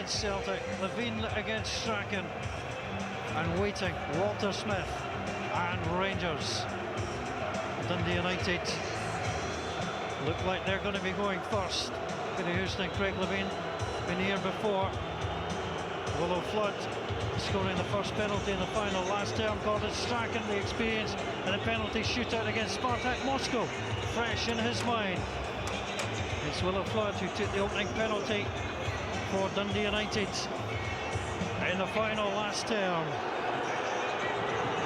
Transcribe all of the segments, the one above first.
against Celtic, Levine against Strachan, and waiting, Walter Smith and Rangers. Dundee United look like they're going to be going first. Peter Houston, Craig Levine, been here before. Willow Flood scoring the first penalty in the final last term. Gordon Strachan, the experience in a penalty shootout against Spartak Moscow, fresh in his mind. It's Willow Flood who took the opening penalty for Dundee United in the final last term.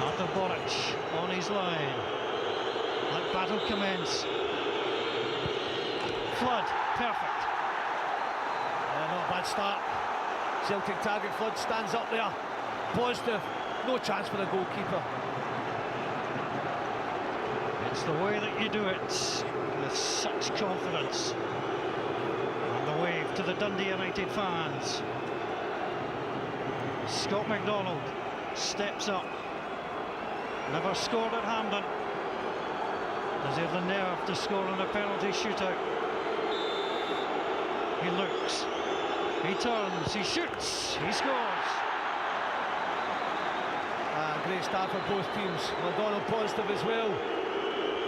Arthur Boric on his line. Let battle commence. Flood, perfect. Not a bad start. Celtic target. Flood stands up there. Positive. No chance for the goalkeeper. It's the way that you do it with such confidence. And the wave to the Dundee United fans. Scott McDonald steps up. Never scored at Hampden. Does he have the nerve to score on a penalty shootout? He looks, he turns, he shoots, he scores. Great start for both teams. McDonald positive as well.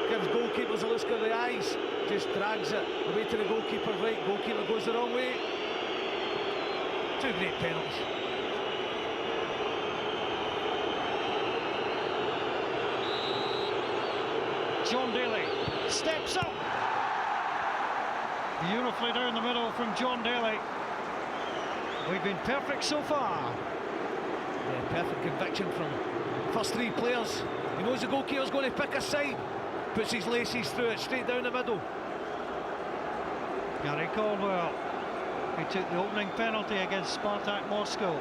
Gives goalkeepers a look at the eyes. Just drags it away to the goalkeeper's right. Goalkeeper goes the wrong way. Two great penalties. John Daly steps up. Beautifully down the middle from John Daly. We've been perfect so far. Yeah, perfect conviction from first three players. He knows the goalkeeper's going to pick a side. Puts his laces through it, straight down the middle. Gary Caldwell, who took the opening penalty against Spartak Moscow.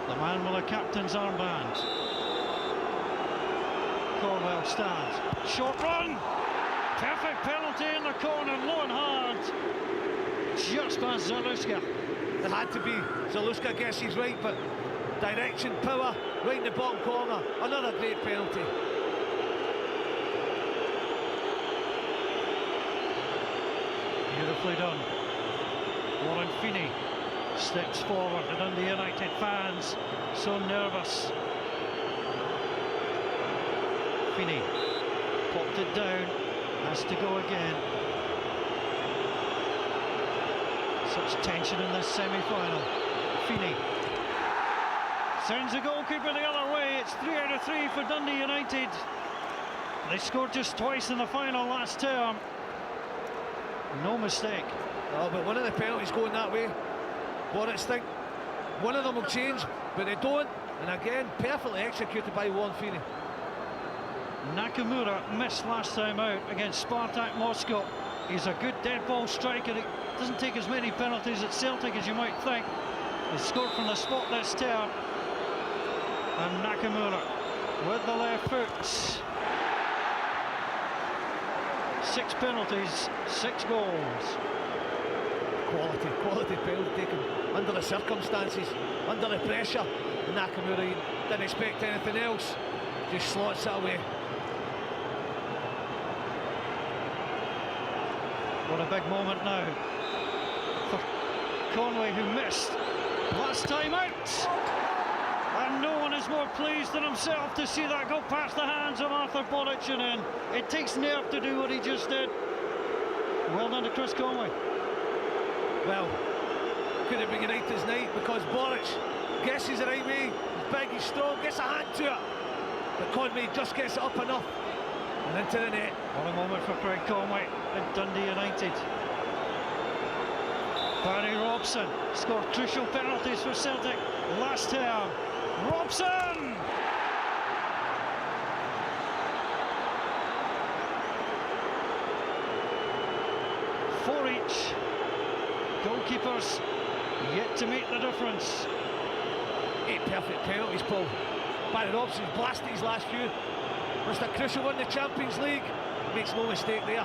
The man with a captain's armband. Caldwell stands. Short run! Perfect penalty in the corner, low and hard. Just past Zaluska. It had to be. Zaluska guesses right, but direction, power, right in the bottom corner. Another great penalty. Beautifully done. Warren Feeney steps forward. The Dundee United fans so nervous. Feeney popped it down, has to go again. Such tension in this semi-final. Feeney sends the goalkeeper the other way. It's 3 out of 3 for Dundee United. They scored just twice in the final last term. No mistake. Oh, but one of the penalties going that way, Boris think one of them will change, but they don't. And again, perfectly executed by Warren Feeney. Nakamura missed last time out against Spartak Moscow. He's a good dead ball striker. He doesn't take as many penalties at Celtic as you might think. He scored from the spot this term. And Nakamura with the left foot. 6 penalties, 6 goals. Quality penalty taken under the circumstances, under the pressure. Nakamura didn't expect anything else. Just slots it away. What a big moment now for Conway, who missed last time out. And no one is more pleased than himself to see that go past the hands of Arthur Boric and in. It takes nerve to do what he just did. Well done to Chris Conway. Well, could have been United's night because Boric guesses the right way. He's big, he's strong, gets a hand to it. But Conway just gets it up enough and into the net. What a moment for Craig Conway at Dundee United. Barry Robson scored crucial penalties for Celtic last term. Robson! Four each. Goalkeepers yet to make the difference. 8 perfect penalties, Paul. Barry Robson's blasted his last few. Must a crucial one in the Champions League. Makes no mistake there.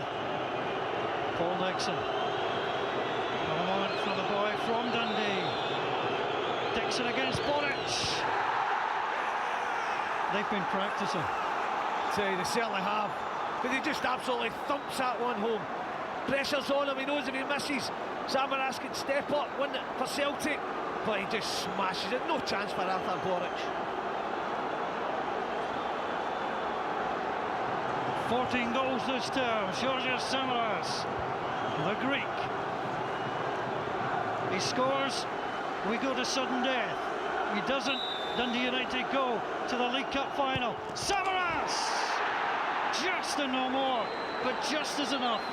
Paul Dixon. Another moment for the boy from Dundee. Dixon against Boric. They've been practicing. They certainly have. But he just absolutely thumps that one home. Pressure's on him, he knows if he misses, Samaras can step up, win it for Celtic, but he just smashes it. No chance for Arthur Boric. 14 goals this term, Georgios Samaras, the Greek. He scores, we go to sudden death. He doesn't, Dundee United go to the League Cup final. Samaras! Just and no more, but just is enough.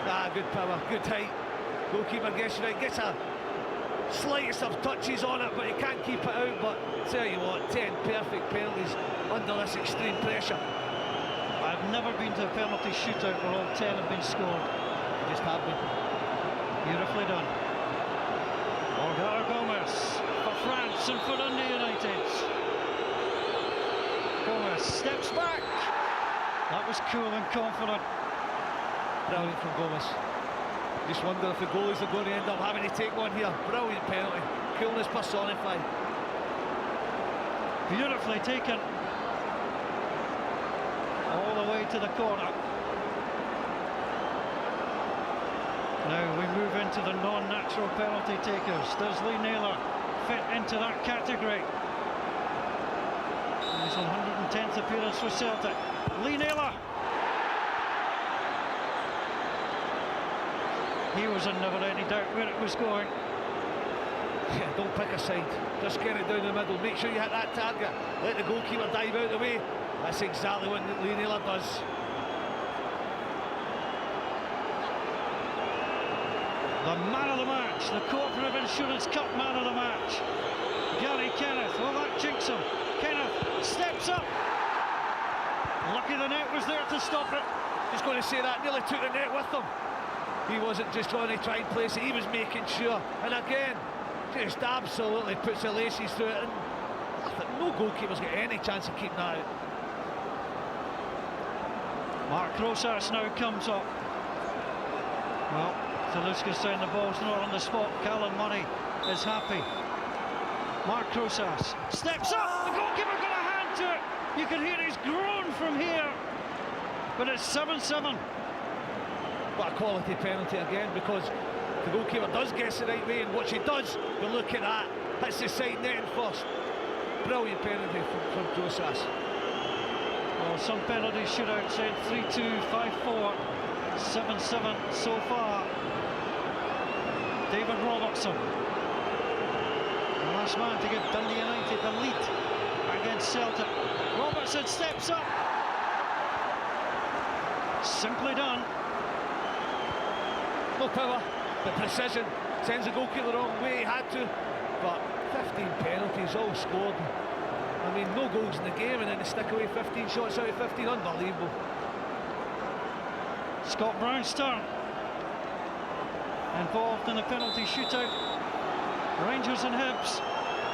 Ah, good power, good height. Goalkeeper gets right, gets a slightest of touches on it, but he can't keep it out. But tell you what, 10 perfect penalties under this extreme pressure. I've never been to a penalty shootout where all 10 have been scored. They just have been. Beautifully done. Olga Gomez for France and for Dundee United. Gomez steps back. That was cool and confident. Brilliant from Gomez. Just wonder if the goalies are going to end up having to take one here. Brilliant penalty. Coolness personified. Beautifully taken. All the way to the corner. Now we move into the non-natural penalty takers. Does Lee Naylor fit into that category? His 110th appearance for Celtic. Lee Naylor. He was in never any doubt where it was going. Yeah, don't pick a side. Just get it down the middle. Make sure you hit that target. Let the goalkeeper dive out of the way. That's exactly what Lee Naylor does. The man of the match, the Cooperative Insurance Cup man of the match. Gary Kenneth, will that jinx him? Kenneth steps up. Lucky the net was there to stop it. Just going to say that, nearly took the net with him. He wasn't just trying to try and place it, he was making sure. And again, just absolutely puts the laces through it. And I think no goalkeeper's got any chance of keeping that out. Mark Rosas now comes up. Well, Taluska's saying the ball's not on the spot. Callum Murray is happy. Mark Rosas steps up. The goalkeeper got a hand to it. You can hear his groan from here. But it's 7-7. What a quality penalty again, because the goalkeeper does guess the right way, and what she does, we look at that. Hits the side netting first. Brilliant penalty from Rosas. Well, some penalty shootouts said 3-2, 5-4, 7-7 so far. David Robertson, the last man to give Dundee United the lead against Celtic. Robertson steps up. Simply done. No power, but precision. Sends the goalkeeper the wrong way, he had to. But 15 penalties, all scored. I mean, no goals in the game, and then they stick away 15 shots out of 15. Unbelievable. Scott Brown's turn. Involved in the penalty shootout. Rangers and Hibs.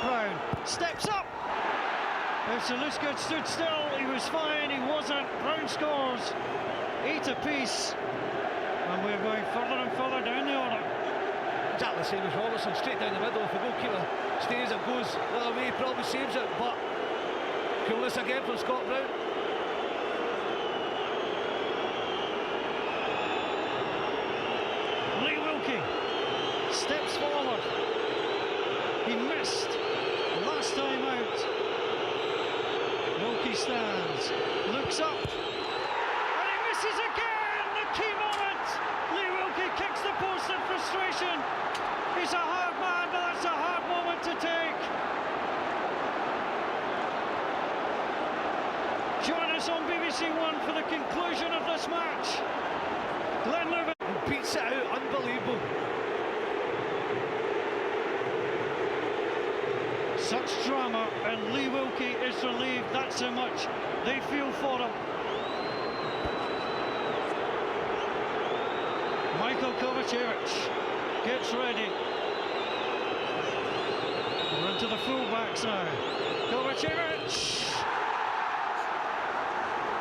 Brown steps up. If Zaluska had stood still, he was fine, he wasn't. Brown scores. 8 apiece. And we're going further and further down the order. Exactly the same as Robertson, straight down the middle. If the goalkeeper stays, it goes the other way, he probably saves it. But coolness again from Scott Brown. Lee Wilkie steps forward. He missed last time out. Wilkie stands, looks up, and he misses again. The key moment. Lee Wilkie kicks the post in frustration. He's a hard man, but that's a hard moment to take. Join us on BBC One for the conclusion of this match. Glenn Lewis Beats it out, unbelievable. Such drama, and Lee Wilkie is relieved. That's how much they feel for him. Michael Kovacevic gets ready. We're into the fullbacks now. Kovacevic!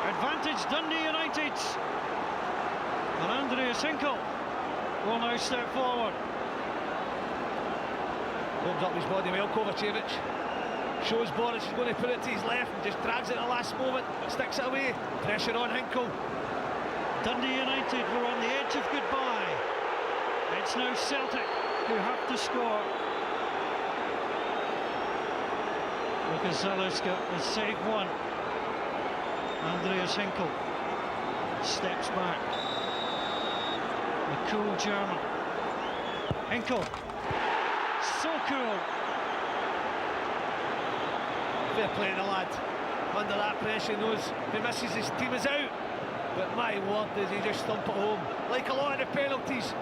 Advantage Dundee United. And Andreas Hinkle will now step forward. Opens up his body well, Kovacevic. Shows Boris he's going to put it to his left and just drags it at the last moment, sticks it away. Pressure on Hinkle. Dundee United were on the edge of goodbye. It's now Celtic who have to score. Lucas Zaleska has saved one. Andreas Hinkel steps back. The cool German. Hinkel. So cool. Fair play to the lad. Under that pressure, knows if he misses, his team is out. But my word, does he just thump it home. Like a lot of the penalties.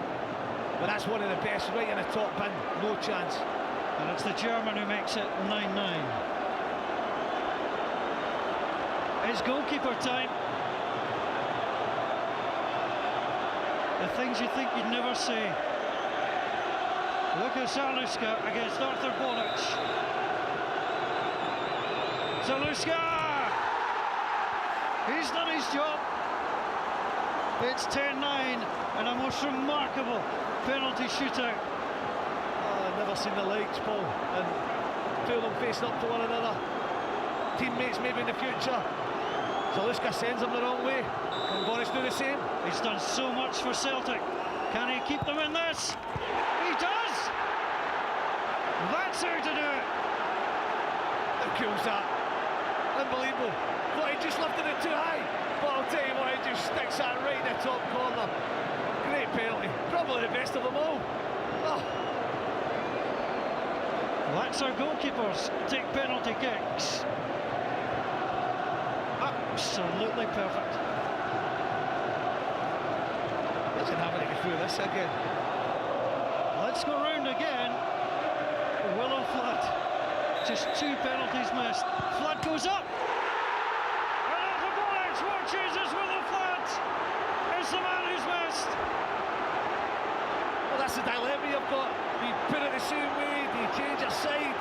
But that's one of the best, right in the top bin. No chance. And it's the German who makes it 9-9. It's goalkeeper time. The things you think you'd never say. Lucas Zaleska against Arthur Boric. Zaleska! He's done his job. It's 10-9 and a most remarkable penalty shootout. Oh, I've never seen the likes, Paul. And two of them facing up to one another. Teammates maybe in the future. Zaleska sends them the wrong way. Can Boris do the same? He's done so much for Celtic. Can he keep them in this? He does! That's how to do it. How cool's that? Unbelievable. Thought he just lifted it too high. But I'll tell you what, he just sticks that right in the top corner. Great penalty. Probably the best of them all. Oh. That's how goalkeepers take penalty kicks. Absolutely perfect. Imagine having to get through this again. Let's go round again. Willow Flood. Just two penalties missed. Flood goes up. And Arthur Boric watches as Willow Flood is the man who's missed. Well, that's the dilemma you've got. Do you put it the same way? Do you change your side?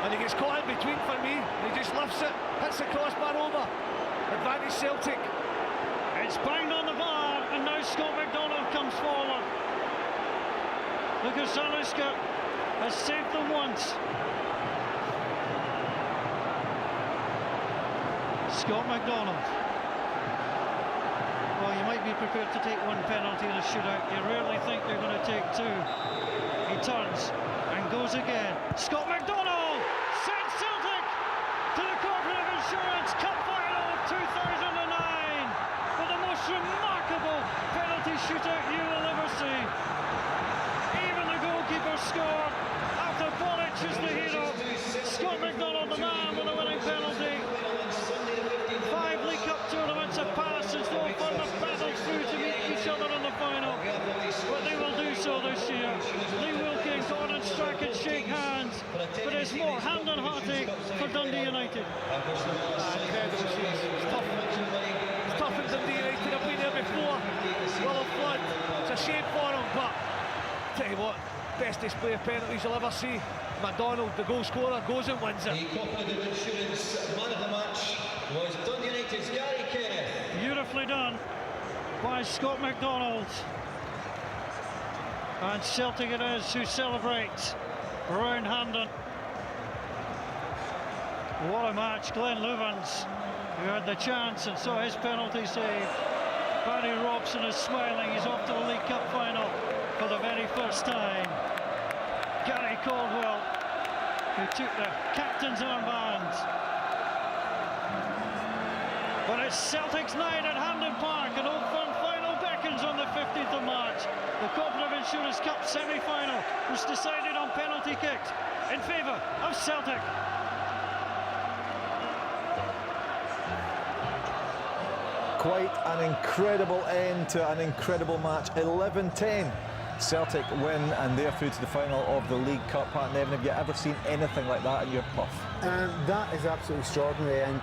And he gets caught in between for me. He just lifts it, hits the crossbar over. Advantage Celtic. It's banged on the bar, and now Scott McDonald comes forward. Lucas Zaleska has saved them once. Scott McDonald. Well, you might be prepared to take one penalty in a shootout. You rarely think you're going to take two. He turns and goes again. Scott McDonald sends Celtic to the Cooperative Insurance Cup Final of 2009 for the most remarkable penalty shootout you will ever see. Even the goalkeeper scored. Arthur Boric is the hero. Scott McDonald, the man with the winning penalty. 5 League Cup tournaments have passed since the Old Firm have battled through to meet each other in the final, but they will do so this year. Lee Wilkie and Gordon Strachan shake hands, but it's more hand and heartache for Dundee United. Incredible scenes. It's tough. It's tough in Dundee United. I've been there before. Willow Flood. It's a shame for him, but tell you what, best display of penalties you'll ever see. McDonald, the goal scorer, goes and wins it. The Cooperative Insurance man of the match was Dundee United's Gary Kenneth. Beautifully done by Scott McDonald. And Celtic it is who celebrate round Hampden. What a match. Glenn Louvens, who had the chance and saw his penalty save. Barry Robson is smiling. He's off to the League Cup final for the very first time. Gary Caldwell, who took the captain's armband. But it's Celtic's night at Hampden Park, and Old Firm final beckons on the 15th of March. The Cooperative Insurance Cup semi-final was decided on penalty kicks in favour of Celtic. Quite an incredible end to an incredible match. 11-10. Celtic win and they're through to the final of the League Cup. Pat Nevin, have you ever seen anything like that in your puff? That is absolutely extraordinary, and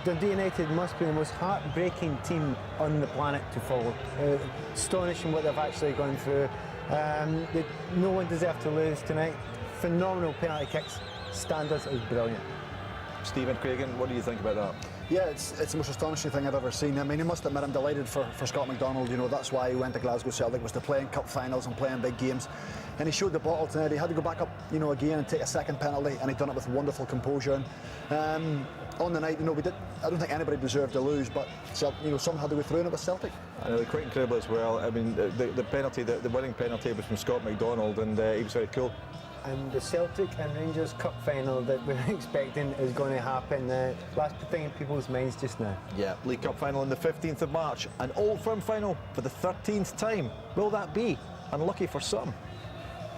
Dundee United must be the most heartbreaking team on the planet to follow. Astonishing what they've actually gone through. No one deserved to lose tonight. Phenomenal penalty kicks. Standards is brilliant. Stephen Craigan, what do you think about that? Yeah, it's the most astonishing thing I've ever seen. I mean, I must admit, I'm delighted for Scott McDonald. You know, that's why he went to Glasgow Celtic, was to play in cup finals and play in big games. And he showed the bottle tonight. He had to go back up, you know, again and take a second penalty, and he done it with wonderful composure. And on the night, you know, I don't think anybody deserved to lose, but you know, somehow they were through, and it was Celtic. I know, quite incredible as well. I mean, the penalty, the winning penalty was from Scott McDonald, and he was very cool. And the Celtic and Rangers Cup final that we're expecting is going to happen. That's the thing in people's minds just now. Yeah, League Cup final on the 15th of March, an Old Firm final for the 13th time. Will that be? Unlucky for some.